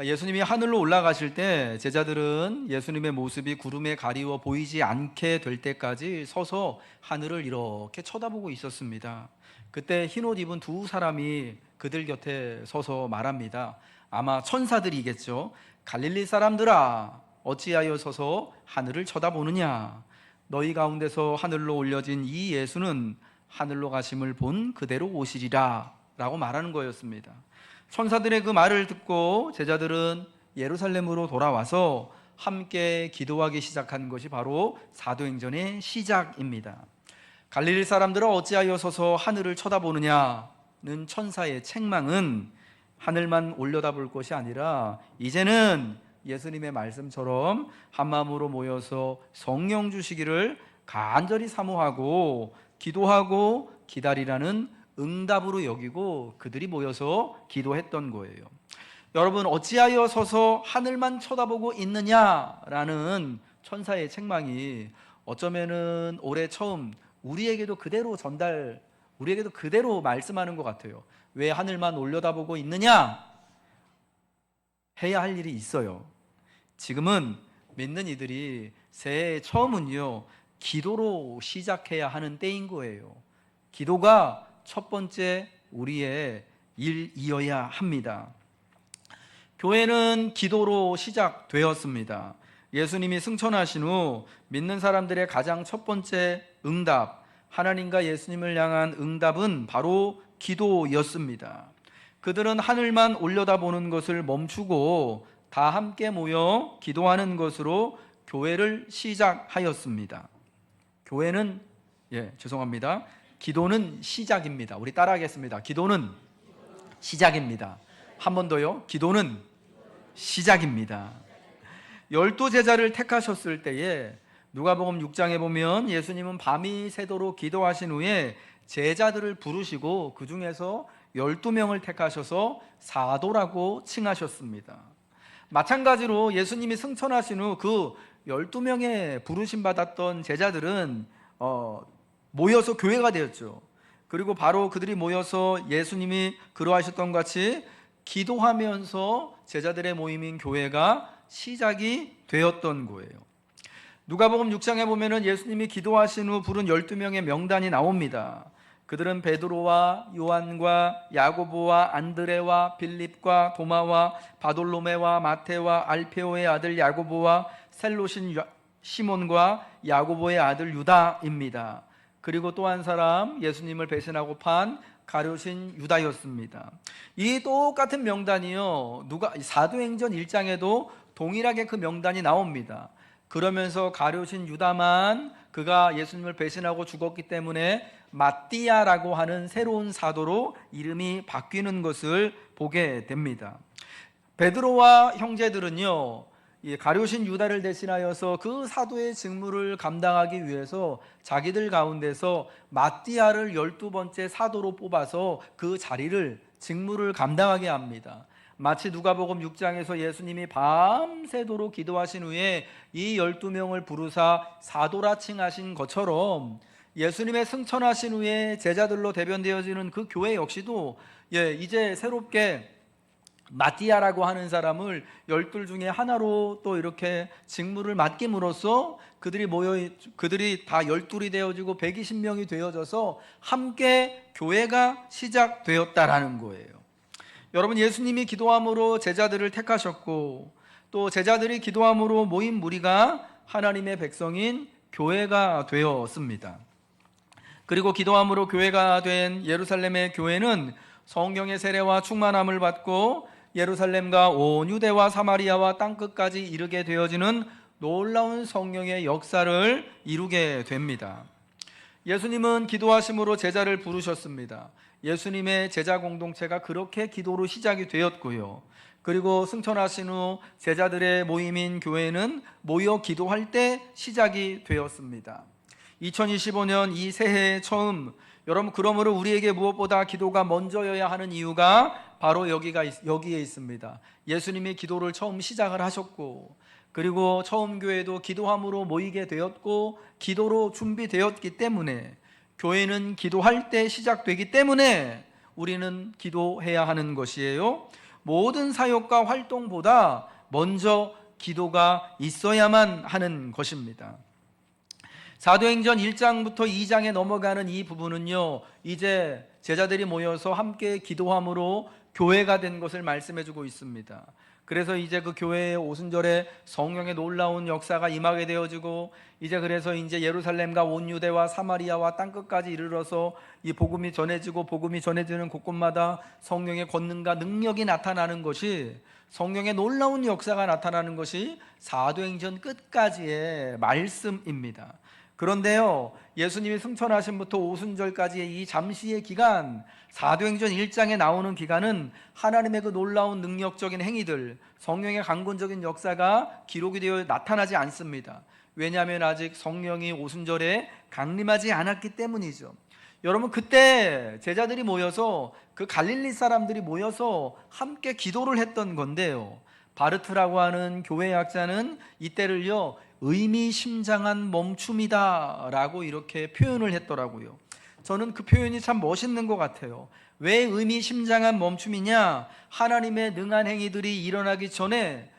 예수님이 하늘로 올라가실 때 제자들은 예수님의 모습이 구름에 가리워 보이지 않게 될 때까지 서서 하늘을 이렇게 쳐다보고 있었습니다. 그때 흰옷 입은 두 사람이 그들 곁에 서서 말합니다. 아마 천사들이겠죠. 갈릴리 사람들아, 어찌하여 서서 하늘을 쳐다보느냐? 너희 가운데서 하늘로 올려진 이 예수는 하늘로 가심을 본 그대로 오시리라 라고 말하는 거였습니다. 천사들의 그 말을 듣고 제자들은 예루살렘으로 돌아와서 함께 기도하기 시작한 것이 바로 사도행전의 시작입니다. 갈릴리 사람들은 어찌하여 서서 하늘을 쳐다보느냐는 천사의 책망은 하늘만 올려다볼 것이 아니라 이제는 예수님의 말씀처럼 한마음으로 모여서 성령 주시기를 간절히 사모하고 기도하고 기다리라는 응답으로 여기고 그들이 모여서 기도했던 거예요. 여러분, 어찌하여 서서 하늘만 쳐다보고 있느냐라는 천사의 책망이 어쩌면은 올해 처음 우리에게도 그대로 말씀하는 것 같아요. 왜 하늘만 올려다보고 있느냐? 해야 할 일이 있어요. 지금은 믿는 이들이 새해 처음은요, 기도로 시작해야 하는 때인 거예요. 기도가 첫 번째 우리의 일이어야 합니다. 교회는 기도로 시작되었습니다. 예수님이 승천하신 후 믿는 사람들의 가장 첫 번째 응답, 하나님과 예수님을 향한 응답은 바로 기도였습니다. 그들은 하늘만 올려다보는 것을 멈추고 다 함께 모여 기도하는 것으로 교회를 시작하였습니다. 기도는 시작입니다. 우리 따라하겠습니다. 기도는 시작입니다. 한 번 더요. 기도는 시작입니다. 12제자를 택하셨을 때에 누가복음 6장에 보면 예수님은 밤이 새도록 기도하신 후에 제자들을 부르시고 그 중에서 12명을 택하셔서 사도라고 칭하셨습니다. 마찬가지로 예수님이 승천하신 후 그 12명의 부르심 받았던 제자들은 모여서 교회가 되었죠. 그리고 바로 그들이 모여서 예수님이 그러하셨던 것 같이 기도하면서 제자들의 모임인 교회가 시작이 되었던 거예요. 누가복음 6장에 보면은 예수님이 기도하신 후 부른 12명의 명단이 나옵니다. 그들은 베드로와 요한과 야고보와 안드레와 빌립과 도마와 바돌로메와 마테와 알페오의 아들 야고보와 셀롯인 시몬과 야고보의 아들 유다입니다. 그리고 또 한 사람, 예수님을 배신하고 판 가룟신 유다였습니다. 이 똑같은 명단이요, 사도행전 1장에도 동일하게 그 명단이 나옵니다. 그러면서 가룟신 유다만 그가 예수님을 배신하고 죽었기 때문에 마띠아라고 하는 새로운 사도로 이름이 바뀌는 것을 보게 됩니다. 베드로와 형제들은요, 가룟신 유다를 대신하여서 그 사도의 직무를 감당하기 위해서 자기들 가운데서 마띠아를 12번째 사도로 뽑아서 그 직무를 감당하게 합니다. 마치 누가복음 6장에서 예수님이 밤새도록 기도하신 후에 이 12명을 부르사 사도라 칭하신 것처럼 예수님의 승천하신 후에 제자들로 대변되어지는 그 교회 역시도 이제 새롭게 마띠아라고 하는 사람을 12 중에 하나로 또 이렇게 직무를 맡김으로써 그들이 다 12이 되어지고 120명이 되어져서 함께 교회가 시작되었다라는 거예요. 여러분, 예수님이 기도함으로 제자들을 택하셨고 또 제자들이 기도함으로 모인 무리가 하나님의 백성인 교회가 되었습니다. 그리고 기도함으로 교회가 된 예루살렘의 교회는 성령의 세례와 충만함을 받고 예루살렘과 온 유대와 사마리아와 땅끝까지 이르게 되어지는 놀라운 성령의 역사를 이루게 됩니다. 예수님은 기도하심으로 제자를 부르셨습니다. 예수님의 제자 공동체가 그렇게 기도로 시작이 되었고요. 그리고 승천하신 후 제자들의 모임인 교회는 모여 기도할 때 시작이 되었습니다. 2025년 이 새해 처음, 여러분, 그러므로 우리에게 무엇보다 기도가 먼저여야 하는 이유가 바로 여기에 있습니다. 예수님이 기도를 처음 시작을 하셨고, 그리고 처음 교회도 기도함으로 모이게 되었고 기도로 준비되었기 때문에, 교회는 기도할 때 시작되기 때문에 우리는 기도해야 하는 것이에요. 모든 사역과 활동보다 먼저 기도가 있어야만 하는 것입니다. 사도행전 1장부터 2장에 넘어가는 이 부분은요, 이제 제자들이 모여서 함께 기도함으로 교회가 된 것을 말씀해 주고 있습니다. 그래서 이제 그 교회의 오순절에 성령의 놀라운 역사가 임하게 되어지고, 그래서 이제 예루살렘과 온 유대와 사마리아와 땅끝까지 이르러서 이 복음이 전해지고, 복음이 전해지는 곳곳마다 성령의 권능과 능력이 나타나는 것이, 성령의 놀라운 역사가 나타나는 것이 사도행전 끝까지의 말씀입니다. 그런데요, 예수님이 승천하심부터 오순절까지의 이 잠시의 기간, 사도행전 1장에 나오는 기간은 하나님의 그 놀라운 능력적인 행위들, 성령의 강권적인 역사가 기록이 되어 나타나지 않습니다. 왜냐하면 아직 성령이 오순절에 강림하지 않았기 때문이죠. 여러분, 그때 제자들이 모여서, 그 갈릴리 사람들이 모여서 함께 기도를 했던 건데요, 바르트라고 하는 교회 학자는 이때를요, 의미심장한 멈춤이다 라고 이렇게 표현을 했더라고요. 저는 그 표현이 참 멋있는 것 같아요. 왜 의미심장한 멈춤이냐? 하나님의 능한 행위들이 일어나기 전에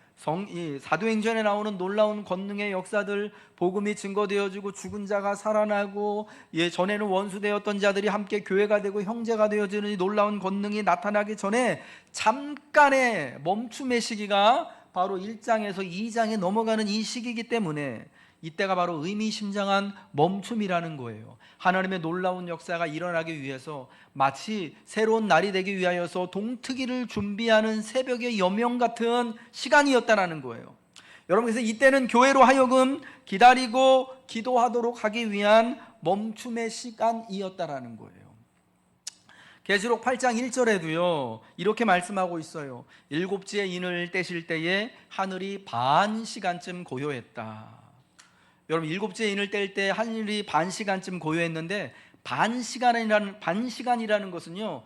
사도행전에 나오는 놀라운 권능의 역사들, 복음이 증거되어지고 죽은 자가 살아나고, 전에는 원수되었던 자들이 함께 교회가 되고 형제가 되어지는 이 놀라운 권능이 나타나기 전에 잠깐의 멈춤의 시기가 바로 1장에서 2장에 넘어가는 이 시기이기 때문에 이때가 바로 의미심장한 멈춤이라는 거예요. 하나님의 놀라운 역사가 일어나기 위해서, 마치 새로운 날이 되기 위하여서 동트기를 준비하는 새벽의 여명 같은 시간이었다는 거예요. 여러분, 그래서 이때는 교회로 하여금 기다리고 기도하도록 하기 위한 멈춤의 시간이었다는 거예요. 계시록 8장 1절에도요 이렇게 말씀하고 있어요. 7지의 인을 떼실 때에 하늘이 반 시간쯤 고요했다. 여러분, 7지의 인을 뗄 때 하늘이 반 시간쯤 고요했는데, 반 시간이라는 것은요,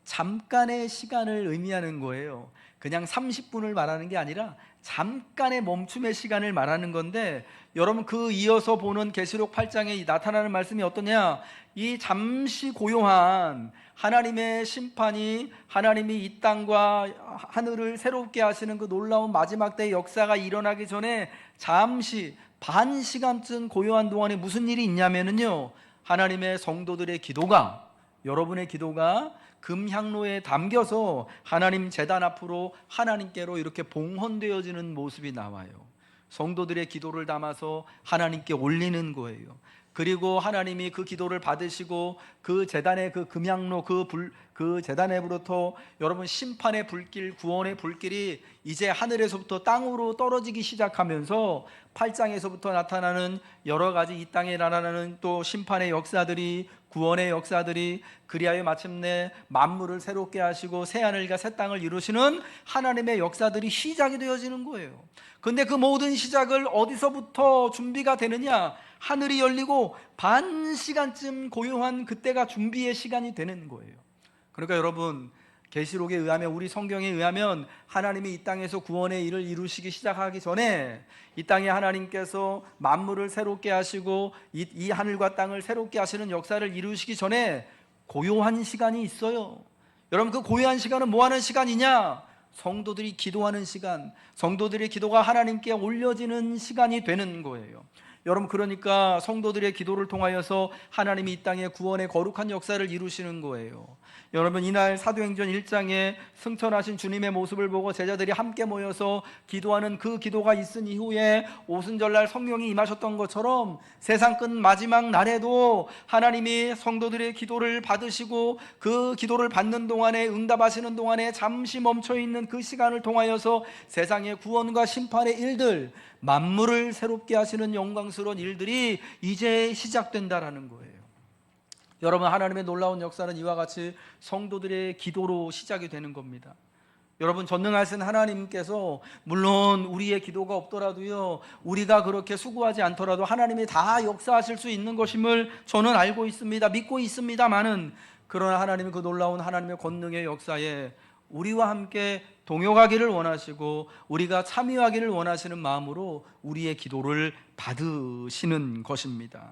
잠깐의 시간을 의미하는 거예요. 그냥 30분을 말하는 게 아니라 잠깐의 멈춤의 시간을 말하는 건데, 여러분, 그 이어서 보는 계시록 8장에 나타나는 말씀이 어떠냐? 이 잠시 고요한 하나님의 심판이, 하나님이 이 땅과 하늘을 새롭게 하시는 그 놀라운 마지막 때의 역사가 일어나기 전에 잠시 반 시간쯤 고요한 동안에 무슨 일이 있냐면요, 하나님의 성도들의 기도가, 여러분의 기도가 금향로에 담겨서 하나님 제단 앞으로 하나님께로 이렇게 봉헌되어지는 모습이 나와요. 성도들의 기도를 담아서 하나님께 올리는 거예요. 그리고 하나님이 그 기도를 받으시고 그 제단의 그 금향로, 그 제단에부터 여러분 심판의 불길, 구원의 불길이 이제 하늘에서부터 땅으로 떨어지기 시작하면서 8장에서부터 나타나는 여러 가지 이 땅에 나타나는 또 심판의 역사들이, 구원의 역사들이, 그리하여 마침내 만물을 새롭게 하시고 새하늘과 새 땅을 이루시는 하나님의 역사들이 시작이 되어지는 거예요. 근데 그 모든 시작을 어디서부터 준비가 되느냐? 하늘이 열리고 반 시간쯤 고요한 그때가 준비의 시간이 되는 거예요. 그러니까 여러분, 계시록에 의하면, 우리 성경에 의하면 하나님이 이 땅에서 구원의 일을 이루시기 시작하기 전에 이 땅에 하나님께서 만물을 새롭게 하시고 이 하늘과 땅을 새롭게 하시는 역사를 이루시기 전에 고요한 시간이 있어요. 여러분, 그 고요한 시간은 뭐 하는 시간이냐? 성도들이 기도하는 시간, 성도들의 기도가 하나님께 올려지는 시간이 되는 거예요. 여러분, 그러니까 성도들의 기도를 통하여서 하나님이 이 땅에 구원의 거룩한 역사를 이루시는 거예요. 여러분, 이날 사도행전 1장에 승천하신 주님의 모습을 보고 제자들이 함께 모여서 기도하는 그 기도가 있은 이후에 오순절날 성령이 임하셨던 것처럼 세상 끝 마지막 날에도 하나님이 성도들의 기도를 받으시고 그 기도를 받는 동안에, 응답하시는 동안에 잠시 멈춰있는 그 시간을 통하여서 세상의 구원과 심판의 일들, 만물을 새롭게 하시는 영광스러운 일들이 이제 시작된다라는 거예요. 여러분, 하나님의 놀라운 역사는 이와 같이 성도들의 기도로 시작이 되는 겁니다. 여러분, 전능하신 하나님께서 물론 우리의 기도가 없더라도요, 우리가 그렇게 수고하지 않더라도 하나님이 다 역사하실 수 있는 것임을 저는 알고 있습니다. 믿고 있습니다만은, 그러나 하나님의 그 놀라운 하나님의 권능의 역사에 우리와 함께 동역하기를 원하시고 우리가 참여하기를 원하시는 마음으로 우리의 기도를 받으시는 것입니다.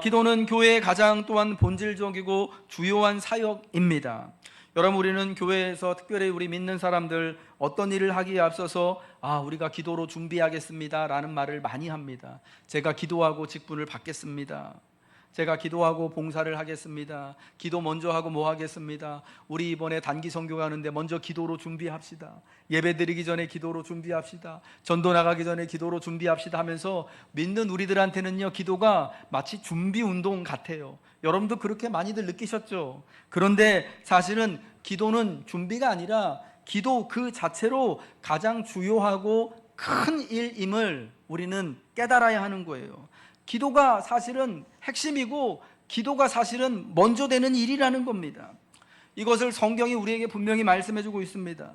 기도는 교회의 가장 또한 본질적이고 주요한 사역입니다. 여러분, 우리는 교회에서 특별히 우리 믿는 사람들 어떤 일을 하기에 앞서서 우리가 기도로 준비하겠습니다 라는 말을 많이 합니다. 제가 기도하고 직분을 받겠습니다. 제가 기도하고 봉사를 하겠습니다. 기도 먼저 하고 뭐 하겠습니다. 우리 이번에 단기 선교 가는데 먼저 기도로 준비합시다. 예배 드리기 전에 기도로 준비합시다. 전도 나가기 전에 기도로 준비합시다 하면서 믿는 우리들한테는요, 기도가 마치 준비 운동 같아요. 여러분도 그렇게 많이들 느끼셨죠? 그런데 사실은 기도는 준비가 아니라 기도 그 자체로 가장 주요하고 큰 일임을 우리는 깨달아야 하는 거예요. 기도가 사실은 핵심이고 기도가 사실은 먼저 되는 일이라는 겁니다. 이것을 성경이 우리에게 분명히 말씀해주고 있습니다.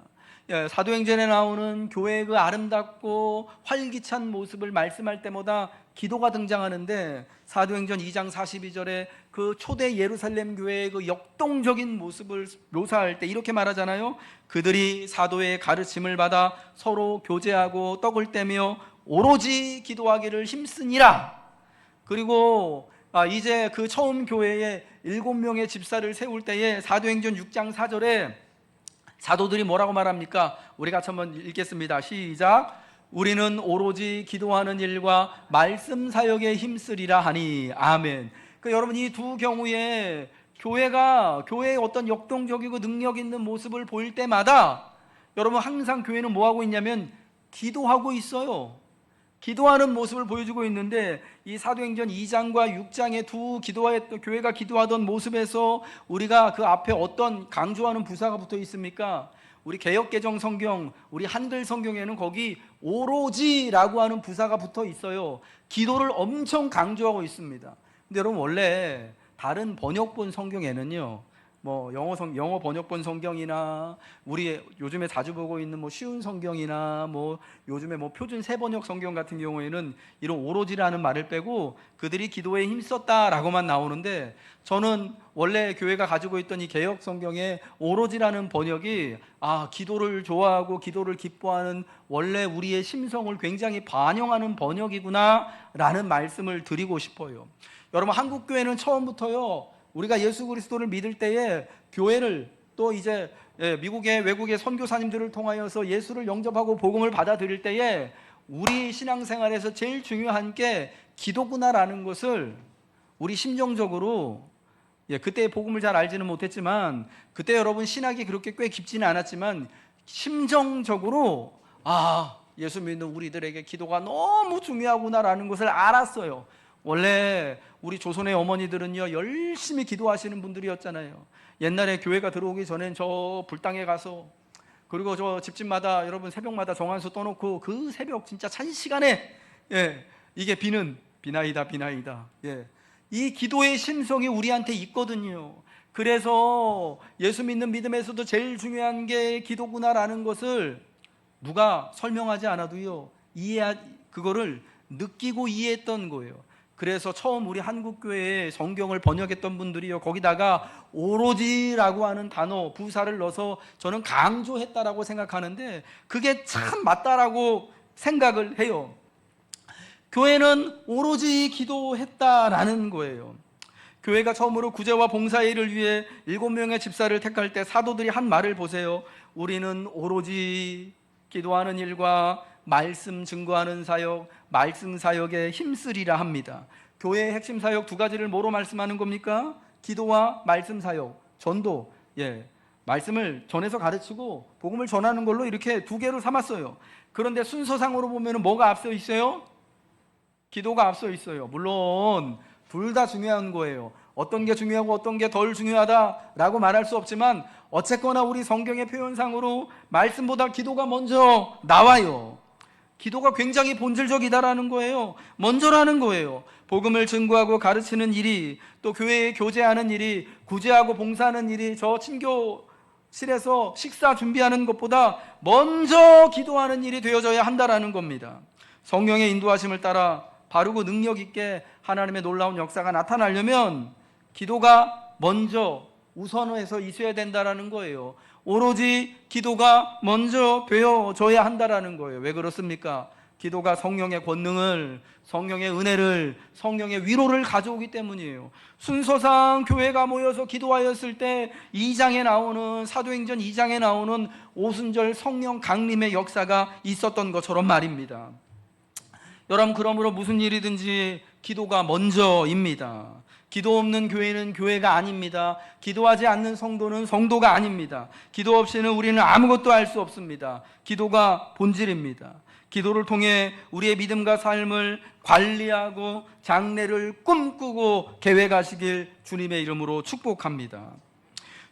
사도행전에 나오는 교회의 그 아름답고 활기찬 모습을 말씀할 때마다 기도가 등장하는데, 사도행전 2장 42절에 그 초대 예루살렘 교회의 그 역동적인 모습을 묘사할 때 이렇게 말하잖아요. 그들이 사도의 가르침을 받아 서로 교제하고 떡을 떼며 오로지 기도하기를 힘쓰니라. 그리고 이제 그 처음 교회에 7명의 집사를 세울 때에 사도행전 6장 4절에 사도들이 뭐라고 말합니까? 우리 같이 한번 읽겠습니다. 시작. 우리는 오로지 기도하는 일과 말씀 사역에 힘쓰리라 하니. 아멘. 여러분, 이 두 경우에 교회의 어떤 역동적이고 능력 있는 모습을 보일 때마다 여러분, 항상 교회는 뭐 하고 있냐면 기도하고 있어요. 기도하는 모습을 보여주고 있는데, 이 사도행전 2장과 6장의 교회가 기도하던 모습에서 우리가 그 앞에 어떤 강조하는 부사가 붙어 있습니까? 우리 개역개정 성경, 우리 한글 성경에는 거기 오로지라고 하는 부사가 붙어 있어요. 기도를 엄청 강조하고 있습니다. 근데 여러분, 원래 다른 번역본 성경에는요, 영어 번역본 성경이나 우리 요즘에 자주 보고 있는 쉬운 성경이나 요즘에 표준 세번역 성경 같은 경우에는 이런 오로지라는 말을 빼고 그들이 기도에 힘썼다라고만 나오는데, 저는 원래 교회가 가지고 있던 이 개역 성경에 오로지라는 번역이 기도를 좋아하고 기도를 기뻐하는 원래 우리의 심성을 굉장히 반영하는 번역이구나라는 말씀을 드리고 싶어요. 여러분, 한국 교회는 처음부터요, 우리가 예수 그리스도를 믿을 때에 교회를 또 이제 미국의 외국의 선교사님들을 통하여서 예수를 영접하고 복음을 받아들일 때에 우리 신앙생활에서 제일 중요한 게 기도구나라는 것을 우리 심정적으로, 그때 복음을 잘 알지는 못했지만 그때 여러분 신학이 그렇게 꽤 깊지는 않았지만 심정적으로 예수 믿는 우리들에게 기도가 너무 중요하구나라는 것을 알았어요. 원래 우리 조선의 어머니들은요, 열심히 기도하시는 분들이었잖아요. 옛날에 교회가 들어오기 전엔 저 불당에 가서, 그리고 저 집집마다 여러분 새벽마다 정한수 떠놓고 그 새벽 진짜 찬 시간에 이게 비나이다 이 기도의 심성이 우리한테 있거든요. 그래서 예수 믿는 믿음에서도 제일 중요한 게 기도구나라는 것을 누가 설명하지 않아도요, 그거를 느끼고 이해했던 거예요. 그래서 처음 우리 한국교회에 성경을 번역했던 분들이요, 거기다가 오로지라고 하는 단어, 부사를 넣어서 저는 강조했다라고 생각하는데 그게 참 맞다라고 생각을 해요. 교회는 오로지 기도했다라는 거예요. 교회가 처음으로 구제와 봉사일을 위해 7명의 집사를 택할 때 사도들이 한 말을 보세요. 우리는 오로지 기도하는 일과 말씀 증거하는 사역, 말씀 사역에 힘쓰리라 합니다. 교회의 핵심 사역 두 가지를 뭐로 말씀하는 겁니까? 기도와 말씀 사역, 전도. 말씀을 전해서 가르치고 복음을 전하는 걸로 이렇게 두 개로 삼았어요. 그런데 순서상으로 보면 뭐가 앞서 있어요? 기도가 앞서 있어요. 물론 둘 다 중요한 거예요. 어떤 게 중요하고 어떤 게 덜 중요하다라고 말할 수 없지만 어쨌거나 우리 성경의 표현상으로 말씀보다 기도가 먼저 나와요. 기도가 굉장히 본질적이다라는 거예요. 먼저라는 거예요. 복음을 증거하고 가르치는 일이, 또 교회에 교제하는 일이, 구제하고 봉사하는 일이 저 친교실에서 식사 준비하는 것보다 먼저 기도하는 일이 되어져야 한다라는 겁니다. 성령의 인도하심을 따라 바르고 능력 있게 하나님의 놀라운 역사가 나타나려면 기도가 먼저 우선해서 있어야 된다라는 거예요. 오로지 기도가 먼저 되어져야 한다라는 거예요. 왜 그렇습니까? 기도가 성령의 권능을, 성령의 은혜를, 성령의 위로를 가져오기 때문이에요. 순서상 교회가 모여서 기도하였을 때 2장에 나오는, 사도행전 2장에 나오는 오순절 성령 강림의 역사가 있었던 것처럼 말입니다. 여러분, 그러므로 무슨 일이든지 기도가 먼저입니다. 기도 없는 교회는 교회가 아닙니다. 기도하지 않는 성도는 성도가 아닙니다. 기도 없이는 우리는 아무것도 할 수 없습니다. 기도가 본질입니다. 기도를 통해 우리의 믿음과 삶을 관리하고 장래를 꿈꾸고 계획하시길 주님의 이름으로 축복합니다.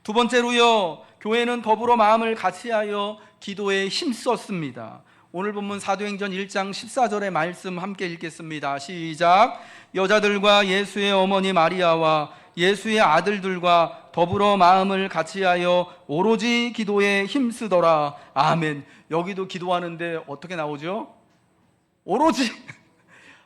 두 번째로요, 교회는 더불어 마음을 같이하여 기도에 힘썼습니다. 오늘 본문 사도행전 1장 14절의 말씀 함께 읽겠습니다. 시작. 여자들과 예수의 어머니 마리아와 예수의 아들들과 더불어 마음을 같이하여 오로지 기도에 힘쓰더라. 아멘. 여기도 기도하는데 어떻게 나오죠? 오로지.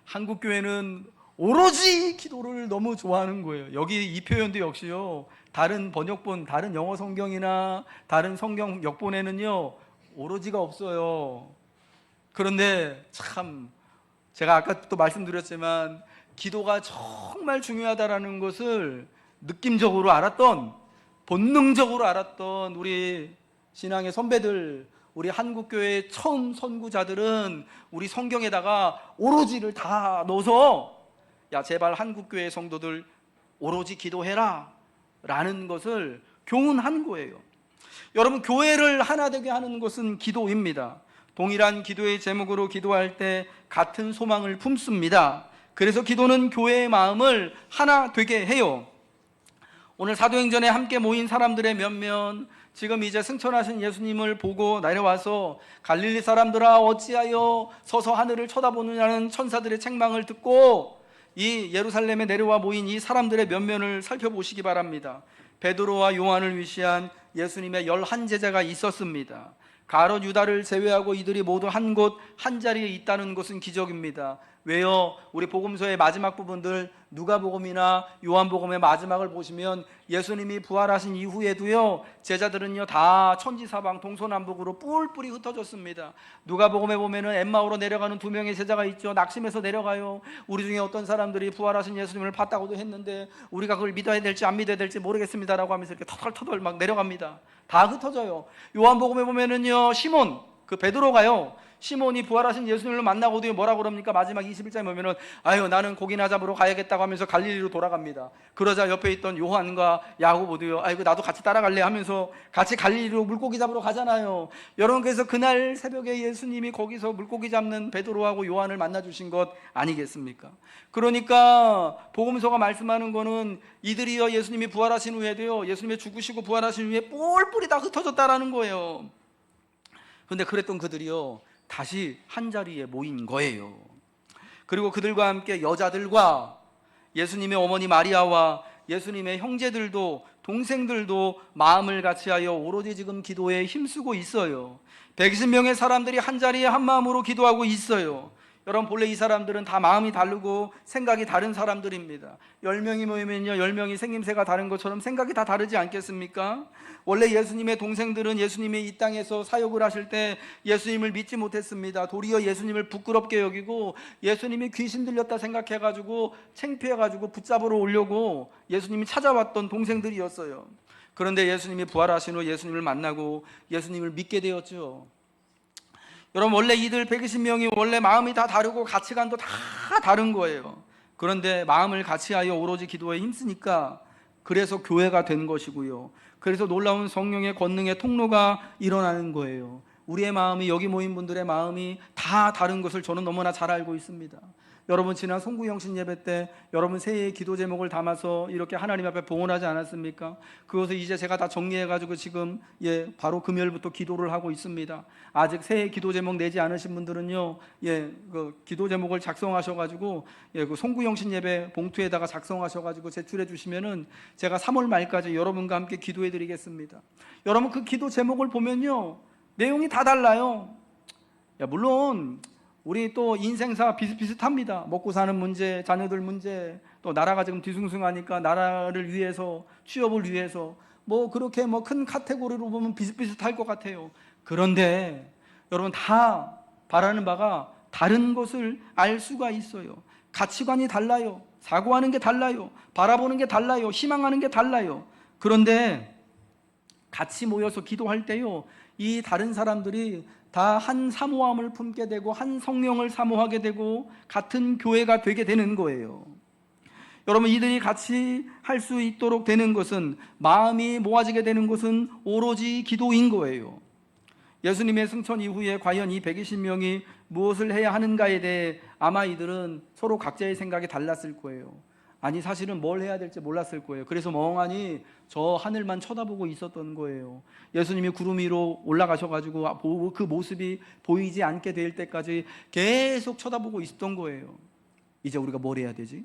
한국 교회는 오로지 기도를 너무 좋아하는 거예요. 여기 이 표현도 역시요, 다른 번역본, 다른 영어 성경이나 다른 성경 역본에는요 오로지가 없어요. 그런데 참, 제가 아까 또 말씀드렸지만 기도가 정말 중요하다라는 것을 느낌적으로 알았던, 본능적으로 알았던 우리 신앙의 선배들, 우리 한국교회의 처음 선구자들은 우리 성경에다가 오로지를 다 넣어서, 야, 제발 한국교회 성도들 오로지 기도해라 라는 것을 교훈한 거예요. 여러분, 교회를 하나 되게 하는 것은 기도입니다. 동일한 기도의 제목으로 기도할 때 같은 소망을 품습니다. 그래서 기도는 교회의 마음을 하나 되게 해요. 오늘 사도행전에 함께 모인 사람들의 몇몇, 지금 이제 승천하신 예수님을 보고 내려와서 갈릴리 사람들아 어찌하여 서서 하늘을 쳐다보느냐는 천사들의 책망을 듣고 이 예루살렘에 내려와 모인 이 사람들의 면면을 살펴보시기 바랍니다. 베드로와 요한을 위시한 예수님의 11제자가 있었습니다. 가롯 유다를 제외하고 이들이 모두 한 곳 한 자리에 있다는 것은 기적입니다. 왜요? 우리 복음서의 마지막 부분들, 누가복음이나 요한복음의 마지막을 보시면 예수님이 부활하신 이후에도요 제자들은요 다 천지사방 동서남북으로 뿔뿔이 흩어졌습니다. 누가복음에 보면은 엠마오로 내려가는 2명의 제자가 있죠. 낙심해서 내려가요. 우리 중에 어떤 사람들이 부활하신 예수님을 봤다고도 했는데 우리가 그걸 믿어야 될지 안 믿어야 될지 모르겠습니다라고 하면서 이렇게 터덜터덜 막 내려갑니다. 다 흩어져요. 요한복음에 보면은요 시몬, 그 베드로가요, 시몬이 부활하신 예수님을 만나고도 뭐라고 그럽니까? 마지막 21장에 보면은 아유 나는 고기나 잡으러 가야겠다고 하면서 갈릴리로 돌아갑니다. 그러자 옆에 있던 요한과 야고보도요, 아이고 나도 같이 따라갈래 하면서 같이 갈릴리로 물고기 잡으러 가잖아요. 여러분, 그래서 그날 새벽에 예수님이 거기서 물고기 잡는 베드로하고 요한을 만나 주신 것 아니겠습니까? 그러니까 복음서가 말씀하는 거는 이들이요 예수님이 부활하신 후에도요, 예수님이 죽으시고 부활하신 후에 뿔뿔이 다 흩어졌다라는 거예요. 근데 그랬던 그들이요 다시 한 자리에 모인 거예요. 그리고 그들과 함께 여자들과 예수님의 어머니 마리아와 예수님의 형제들도 동생들도 마음을 같이하여 오로지 지금 기도에 힘쓰고 있어요. 120명의 사람들이 한 자리에 한 마음으로 기도하고 있어요. 여러분, 본래 이 사람들은 다 마음이 다르고 생각이 다른 사람들입니다. 10명이 모이면요 10명이 생김새가 다른 것처럼 생각이 다 다르지 않겠습니까? 원래 예수님의 동생들은 예수님이 이 땅에서 사역을 하실 때 예수님을 믿지 못했습니다. 도리어 예수님을 부끄럽게 여기고 예수님이 귀신 들렸다 생각해가지고 창피해가지고 붙잡으러 오려고 예수님이 찾아왔던 동생들이었어요. 그런데 예수님이 부활하신 후 예수님을 만나고 예수님을 믿게 되었죠. 여러분, 원래 이들 120명이 원래 마음이 다 다르고 가치관도 다 다른 거예요. 그런데 마음을 같이하여 오로지 기도에 힘쓰니까 그래서 교회가 된 것이고요. 그래서 놀라운 성령의 권능의 통로가 일어나는 거예요. 우리의 마음이, 여기 모인 분들의 마음이 다 다른 것을 저는 너무나 잘 알고 있습니다. 여러분, 지난 송구영신 예배 때 여러분 새해의 기도 제목을 담아서 이렇게 하나님 앞에 봉헌하지 않았습니까? 그것을 이제 제가 다 정리해가지고 지금 바로 금요일부터 기도를 하고 있습니다. 아직 새해 기도 제목 내지 않으신 분들은요, 그 기도 제목을 작성하셔가지고 그 송구영신 예배 봉투에다가 작성하셔가지고 제출해 주시면은 제가 3월 말까지 여러분과 함께 기도해드리겠습니다. 여러분, 그 기도 제목을 보면요 내용이 다 달라요. 물론 우리 또 인생사 비슷비슷합니다. 먹고 사는 문제, 자녀들 문제, 또 나라가 지금 뒤숭숭하니까 나라를 위해서, 취업을 위해서 그렇게 큰 카테고리로 보면 비슷비슷할 것 같아요. 그런데 여러분, 다 바라는 바가 다른 것을 알 수가 있어요. 가치관이 달라요. 사고하는 게 달라요. 바라보는 게 달라요. 희망하는 게 달라요. 그런데 같이 모여서 기도할 때요, 이 다른 사람들이 다 한 사모함을 품게 되고 한 성령을 사모하게 되고 같은 교회가 되게 되는 거예요. 여러분, 이들이 같이 할 수 있도록 되는 것은, 마음이 모아지게 되는 것은 오로지 기도인 거예요. 예수님의 승천 이후에 과연 이 120명이 무엇을 해야 하는가에 대해 아마 이들은 서로 각자의 생각이 달랐을 거예요. 아니, 사실은 뭘 해야 될지 몰랐을 거예요. 그래서 멍하니 저 하늘만 쳐다보고 있었던 거예요. 예수님이 구름 위로 올라가셔가지고 그 모습이 보이지 않게 될 때까지 계속 쳐다보고 있었던 거예요. 이제 우리가 뭘 해야 되지?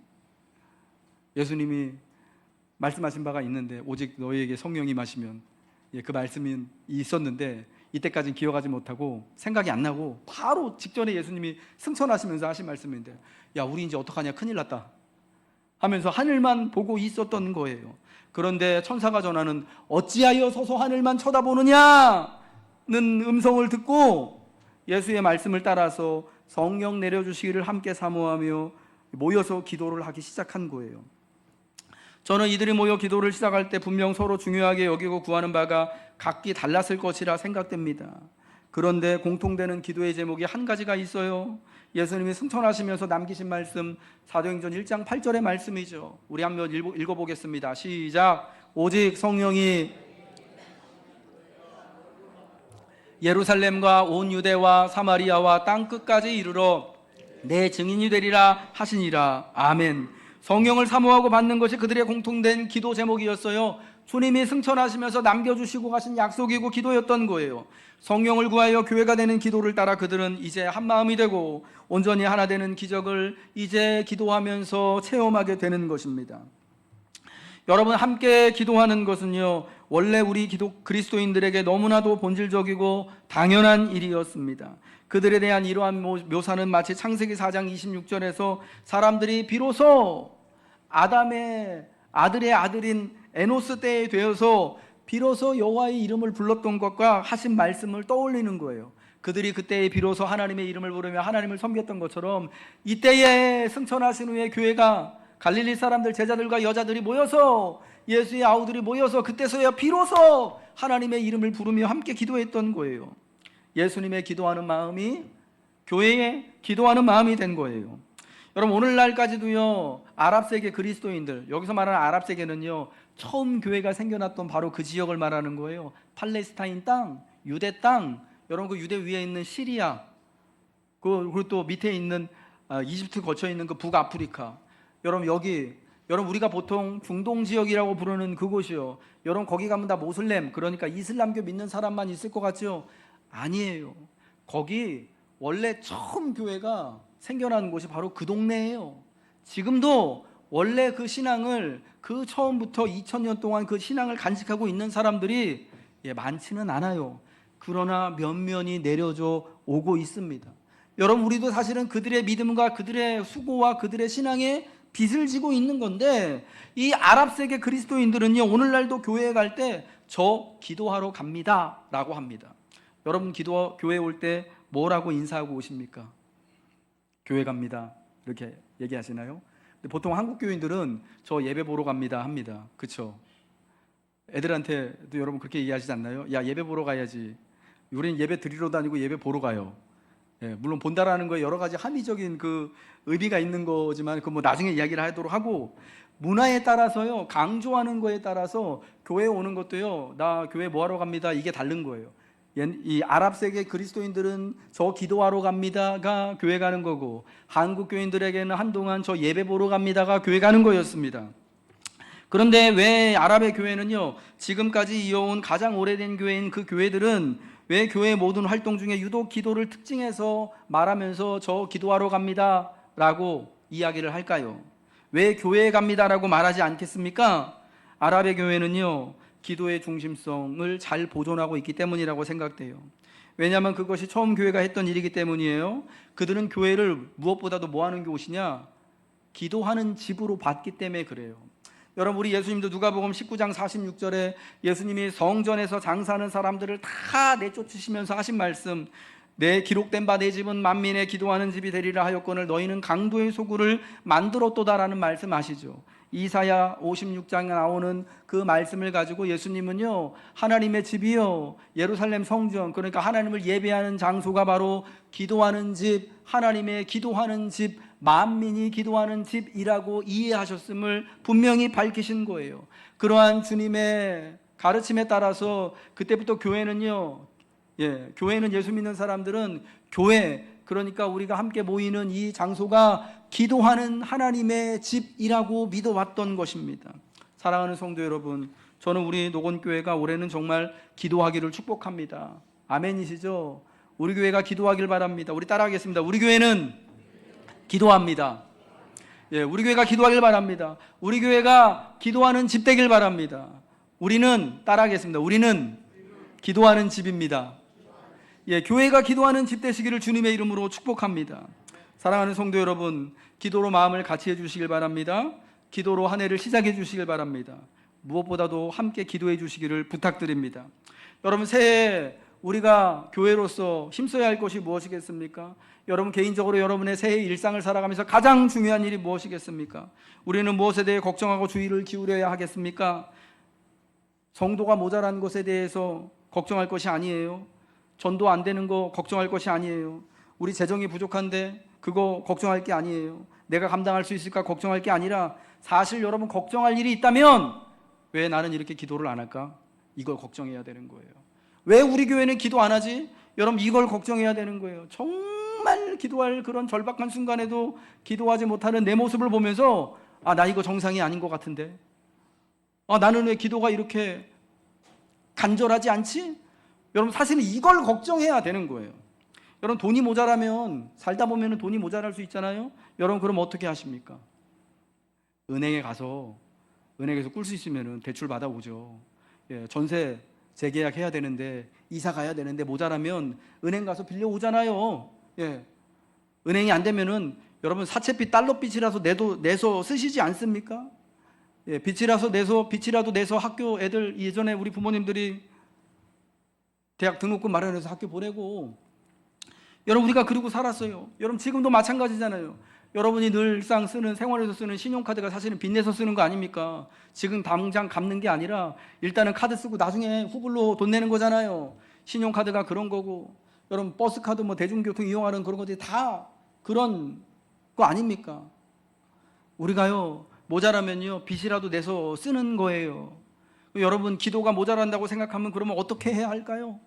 예수님이 말씀하신 바가 있는데, 오직 너희에게 성령이 임하시면, 그 말씀이 있었는데 이때까지는 기억하지 못하고 생각이 안 나고, 바로 직전에 예수님이 승천하시면서 하신 말씀인데, 야, 우리 이제 어떡하냐, 큰일 났다 하면서 하늘만 보고 있었던 거예요. 그런데 천사가 전하는 어찌하여 서서 하늘만 쳐다보느냐는 음성을 듣고 예수의 말씀을 따라서 성령 내려주시기를 함께 사모하며 모여서 기도를 하기 시작한 거예요. 저는 이들이 모여 기도를 시작할 때 분명 서로 중요하게 여기고 구하는 바가 각기 달랐을 것이라 생각됩니다. 그런데 공통되는 기도의 제목이 한 가지가 있어요. 예수님이 승천하시면서 남기신 말씀, 사도행전 1장 8절의 말씀이죠. 우리 한번 읽어보겠습니다. 시작. 오직 성령이 예루살렘과 온 유대와 사마리아와 땅 끝까지 이르러 내 증인이 되리라 하시니라. 아멘. 성령을 사모하고 받는 것이 그들의 공통된 기도 제목이었어요. 주님이 승천하시면서 남겨주시고 가신 약속이고 기도였던 거예요. 성령을 구하여 교회가 되는 기도를 따라 그들은 이제 한 마음이 되고 온전히 하나 되는 기적을 이제 기도하면서 체험하게 되는 것입니다. 여러분, 함께 기도하는 것은요, 원래 우리 그리스도인들에게 너무나도 본질적이고 당연한 일이었습니다. 그들에 대한 이러한 묘사는 마치 창세기 4장 26절에서 사람들이 비로소 아담의 아들의 아들인 에노스 때에 되어서 비로소 여호와의 이름을 불렀던 것과 하신 말씀을 떠올리는 거예요. 그들이 그때에 비로소 하나님의 이름을 부르며 하나님을 섬겼던 것처럼 이때에 승천하신 후에 교회가, 갈릴리 사람들, 제자들과 여자들이 모여서, 예수의 아우들이 모여서 그때서야 비로소 하나님의 이름을 부르며 함께 기도했던 거예요. 예수님의 기도하는 마음이 교회의 기도하는 마음이 된 거예요. 여러분, 오늘날까지도요, 아랍세계 그리스도인들, 여기서 말하는 아랍세계는요, 처음 교회가 생겨났던 바로 그 지역을 말하는 거예요. 팔레스타인 땅, 유대 땅, 여러분 그 유대 위에 있는 시리아, 그리고 또 밑에 있는 이집트 거쳐 있는 그 북아프리카, 여러분 우리가 보통 중동 지역이라고 부르는 그곳이요, 여러분 거기 가면 다 모슬렘, 그러니까 이슬람교 믿는 사람만 있을 것 같죠? 아니에요. 거기 원래 처음 교회가 생겨난 곳이 바로 그 동네예요. 지금도 원래 그 신앙을, 그 처음부터 2000년 동안 그 신앙을 간직하고 있는 사람들이 많지는 않아요. 그러나 몇몇이 내려져 오고 있습니다. 여러분, 우리도 사실은 그들의 믿음과 그들의 수고와 그들의 신앙에 빚을 지고 있는 건데, 이 아랍세계 그리스도인들은요, 오늘날도 교회에 갈 때 저 기도하러 갑니다 라고 합니다. 여러분, 교회 올 때 뭐라고 인사하고 오십니까? 교회 갑니다 이렇게 얘기하시나요? 근데 보통 한국 교인들은 저 예배 보러 갑니다 합니다. 그렇죠? 애들한테도 여러분 그렇게 얘기하시지 않나요? 야, 예배 보러 가야지. 우리는 예배 드리러 다니고 예배 보러 가요. 물론 본다라는 거에 여러 가지 함의적인 그 의미가 있는 거지만 그 뭐 나중에 이야기를 하도록 하고, 문화에 따라서요, 강조하는 거에 따라서 교회에 오는 것도요, 나 교회 뭐 하러 갑니다 이게 다른 거예요. 이 아랍세계 그리스도인들은 저 기도하러 갑니다가 교회 가는 거고, 한국 교인들에게는 한동안 저 예배 보러 갑니다가 교회 가는 거였습니다. 그런데 왜 아랍의 교회는요, 지금까지 이어온 가장 오래된 교회인 그 교회들은 왜 교회의 모든 활동 중에 유독 기도를 특징해서 말하면서 저 기도하러 갑니다 라고 이야기를 할까요? 왜 교회에 갑니다라고 말하지 않겠습니까? 아랍의 교회는요, 기도의 중심성을 잘 보존하고 있기 때문이라고 생각돼요. 왜냐하면 그것이 처음 교회가 했던 일이기 때문이에요. 그들은 교회를 무엇보다도 뭐 하는 곳이냐? 기도하는 집으로 봤기 때문에 그래요. 여러분, 우리 예수님도 누가복음 19장 46절에 예수님이 성전에서 장사하는 사람들을 다 내쫓으시면서 하신 말씀, 내 기록된 바 내 집은 만민의 기도하는 집이 되리라 하였거늘 너희는 강도의 소굴을 만들었도다라는 말씀 아시죠? 이사야 56장에 나오는 그 말씀을 가지고 예수님은요, 하나님의 집이요, 예루살렘 성전, 그러니까 하나님을 예배하는 장소가 바로 기도하는 집, 하나님의 기도하는 집, 만민이 기도하는 집이라고 이해하셨음을 분명히 밝히신 거예요. 그러한 주님의 가르침에 따라서 그때부터 교회는요, 교회는 예수 믿는 사람들은 교회, 그러니까 우리가 함께 모이는 이 장소가 기도하는 하나님의 집이라고 믿어왔던 것입니다. 사랑하는 성도 여러분, 저는 우리 노건교회가 올해는 정말 기도하기를 축복합니다. 아멘이시죠? 우리 교회가 기도하길 바랍니다. 우리 따라하겠습니다. 우리 교회는 기도합니다. 우리 교회가 기도하길 바랍니다. 우리 교회가 기도하는 집 되길 바랍니다. 우리는 따라하겠습니다. 우리는 기도하는 집입니다. 교회가 기도하는 집 되시기를 주님의 이름으로 축복합니다. 사랑하는 성도 여러분, 기도로 마음을 같이 해주시길 바랍니다. 기도로 한 해를 시작해 주시길 바랍니다. 무엇보다도 함께 기도해 주시기를 부탁드립니다. 여러분, 새해 우리가 교회로서 힘써야 할 것이 무엇이겠습니까? 여러분 개인적으로 여러분의 새해 일상을 살아가면서 가장 중요한 일이 무엇이겠습니까? 우리는 무엇에 대해 걱정하고 주의를 기울여야 하겠습니까? 성도가 모자란 것에 대해서 걱정할 것이 아니에요. 전도 안 되는 거 걱정할 것이 아니에요. 우리 재정이 부족한데 그거 걱정할 게 아니에요. 내가 감당할 수 있을까 걱정할 게 아니라, 사실 여러분 걱정할 일이 있다면 왜 나는 이렇게 기도를 안 할까? 이걸 걱정해야 되는 거예요. 왜 우리 교회는 기도 안 하지? 여러분 이걸 걱정해야 되는 거예요. 정말 기도할 그런 절박한 순간에도 기도하지 못하는 내 모습을 보면서 나 이거 정상이 아닌 것 같은데, 나는 왜 기도가 이렇게 간절하지 않지? 여러분 사실은 이걸 걱정해야 되는 거예요. 여러분 돈이 모자라면, 살다 보면 돈이 모자랄 수 있잖아요. 여러분 그럼 어떻게 하십니까? 은행에 가서 은행에서 꿀 수 있으면 대출 받아오죠. 전세 재계약해야 되는데, 이사 가야 되는데 모자라면 은행 가서 빌려오잖아요. 은행이 안 되면은 여러분 사채빚 달러빚이라서 내서 쓰시지 않습니까? 빚이라도 내서 학교 애들, 예전에 우리 부모님들이 대학 등록금 마련해서 학교 보내고, 여러분 우리가 그러고 살았어요. 여러분 지금도 마찬가지잖아요. 여러분이 늘상 쓰는, 생활에서 쓰는 신용카드가 사실은 빚내서 쓰는 거 아닙니까? 지금 당장 갚는 게 아니라 일단은 카드 쓰고 나중에 후불로 돈 내는 거잖아요. 신용카드가 그런 거고, 여러분 버스카드, 대중교통 이용하는 그런 것들이 다 그런 거 아닙니까? 우리가요 모자라면요 빚이라도 내서 쓰는 거예요. 여러분 기도가 모자란다고 생각하면 그러면 어떻게 해야 할까요?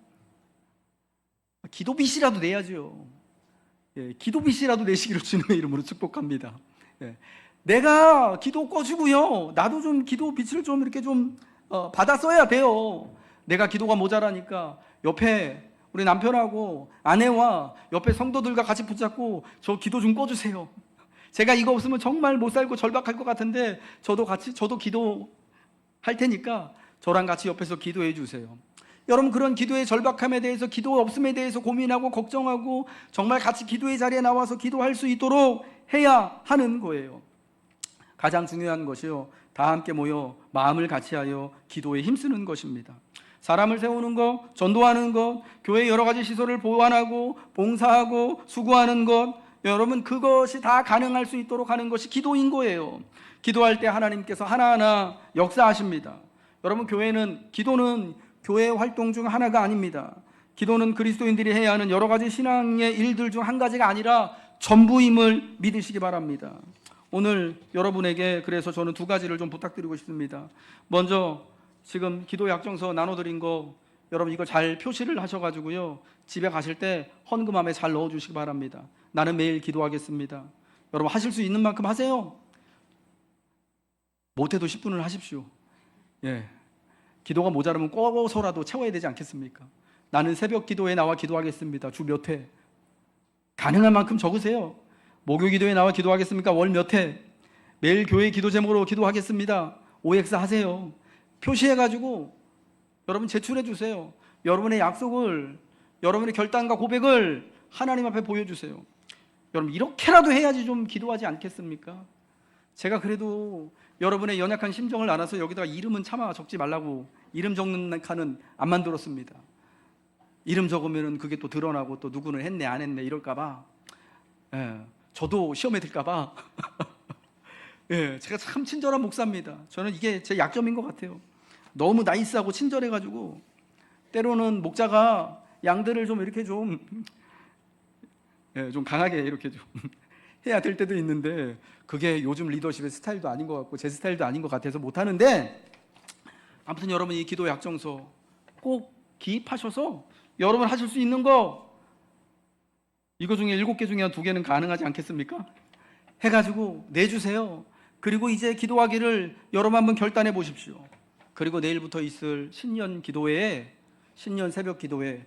기도 빚이라도 내야죠. 기도 빚이라도 내시기를 주님의 이름으로 축복합니다. 내가 기도 꺼주고요, 나도 좀 기도 빚을 좀 이렇게 좀 받아 써야 돼요. 내가 기도가 모자라니까 옆에 우리 남편하고 아내와 옆에 성도들과 같이 붙잡고 저 기도 좀 꺼주세요. 제가 이거 없으면 정말 못 살고 절박할 것 같은데 저도 기도할 테니까 저랑 같이 옆에서 기도해 주세요. 여러분 그런 기도의 절박함에 대해서, 기도 없음에 대해서 고민하고 걱정하고 정말 같이 기도의 자리에 나와서 기도할 수 있도록 해야 하는 거예요. 가장 중요한 것이요, 다 함께 모여 마음을 같이하여 기도에 힘쓰는 것입니다. 사람을 세우는 것, 전도하는 것, 교회 여러 가지 시설을 보완하고 봉사하고 수고하는 것, 여러분 그것이 다 가능할 수 있도록 하는 것이 기도인 거예요. 기도할 때 하나님께서 하나하나 역사하십니다. 여러분 기도는 교회 활동 중 하나가 아닙니다. 기도는 그리스도인들이 해야 하는 여러 가지 신앙의 일들 중 한 가지가 아니라 전부임을 믿으시기 바랍니다. 오늘 여러분에게 그래서 저는 두 가지를 좀 부탁드리고 싶습니다. 먼저 지금 기도 약정서 나눠드린 거, 여러분 이거 잘 표시를 하셔가지고요 집에 가실 때 헌금함에 잘 넣어주시기 바랍니다. 나는 매일 기도하겠습니다. 여러분 하실 수 있는 만큼 하세요. 못해도 10분을 하십시오. 기도가 모자라면 꺼서라도 채워야 되지 않겠습니까? 나는 새벽 기도에 나와 기도하겠습니다. 주 몇 회. 가능한 만큼 적으세요. 목요 기도에 나와 기도하겠습니까? 월 몇 회. 매일 교회 기도 제목으로 기도하겠습니다. OX 하세요. 표시해가지고 여러분 제출해 주세요. 여러분의 약속을, 여러분의 결단과 고백을 하나님 앞에 보여주세요. 여러분 이렇게라도 해야지 좀 기도하지 않겠습니까? 제가 그래도 여러분의 연약한 심정을 알아서 여기다가 이름은 차마 적지 말라고 이름 적는 칸은 안 만들었습니다. 이름 적으면은 그게 또 드러나고 또 누구는 했네 안 했네 이럴까봐, 예, 저도 시험에 들까봐 예, 제가 참 친절한 목사입니다. 저는 이게 제 약점인 것 같아요. 너무 나이스하고 친절해가지고 때로는 목자가 양들을 좀 이렇게 좀, 예, 좀 강하게 이렇게 좀 해야 될 때도 있는데 그게 요즘 리더십의 스타일도 아닌 것 같고 제 스타일도 아닌 것 같아서 못하는데, 아무튼 여러분 이 기도 약정서 꼭 기입하셔서 여러분 하실 수 있는 거 이거 중에 7개 중에 한 2개는 가능하지 않겠습니까? 해가지고 내주세요. 그리고 이제 기도하기를 여러분 한번 결단해 보십시오. 그리고 내일부터 있을 신년 기도회에, 신년 새벽 기도회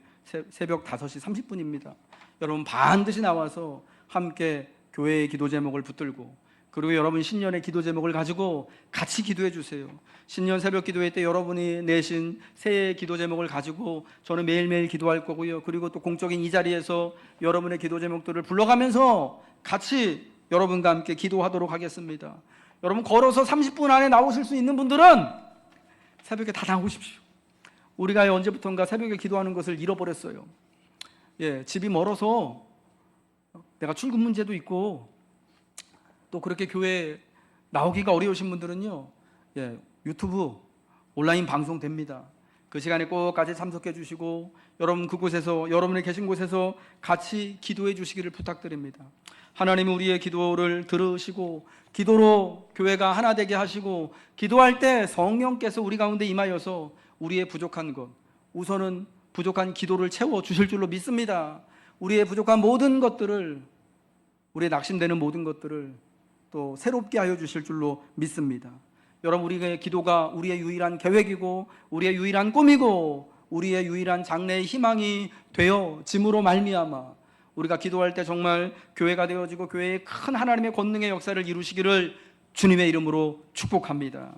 새벽 5시 30분입니다. 여러분 반드시 나와서 함께 교회의 기도 제목을 붙들고, 그리고 여러분 신년의 기도 제목을 가지고 같이 기도해 주세요. 신년 새벽 기도회 때 여러분이 내신 새해 기도 제목을 가지고 저는 매일매일 기도할 거고요. 그리고 또 공적인 이 자리에서 여러분의 기도 제목들을 불러가면서 같이 여러분과 함께 기도하도록 하겠습니다. 여러분 걸어서 30분 안에 나오실 수 있는 분들은 새벽에 다 나오십시오. 우리가 언제부턴가 새벽에 기도하는 것을 잃어버렸어요. 예, 집이 멀어서 내가 출근 문제도 있고 또 그렇게 교회 나오기가 어려우신 분들은요, 예, 유튜브 온라인 방송 됩니다. 그 시간에 꼭 같이 참석해 주시고 여러분 그곳에서, 여러분이 계신 곳에서 같이 기도해 주시기를 부탁드립니다. 하나님은 우리의 기도를 들으시고 기도로 교회가 하나 되게 하시고, 기도할 때 성령께서 우리 가운데 임하여서 우리의 부족한 것, 우선은 부족한 기도를 채워 주실 줄로 믿습니다. 우리의 부족한 모든 것들을, 우리의 낙심되는 모든 것들을 또 새롭게 하여 주실 줄로 믿습니다. 여러분 우리의 기도가 우리의 유일한 계획이고 우리의 유일한 꿈이고 우리의 유일한 장래의 희망이 되어짐으로 말미암아 우리가 기도할 때 정말 교회가 되어지고 교회의 큰 하나님의 권능의 역사를 이루시기를 주님의 이름으로 축복합니다.